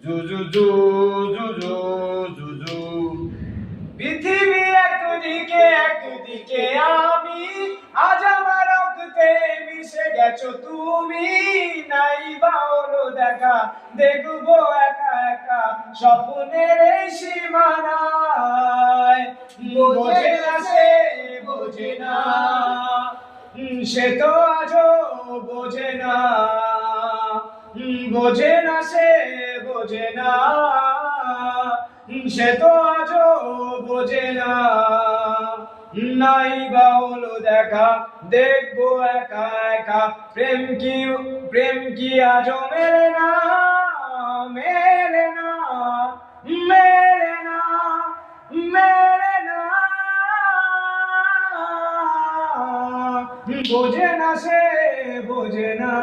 জুজু জুজু জুজু। পৃথিবী একদিকে একদিকে আমি, আজ আমার রক্তে মিশে গেছো তুমি। নাই বা হলো দেখা, দেখবো একা একা স্বপ্নের এই সীমানায়। বোঝে না সে, বোঝে না, সে তো আজও বোঝে না। বোঝে না সে, বোঝে না, সে তো আজও বোঝে না। নাই বা হলো দেখা, দেখবো একা একা প্রেম কি আজও মেলে না, মেলে না, মেলে না, মেলে না। বোঝে না সে, বোঝে না।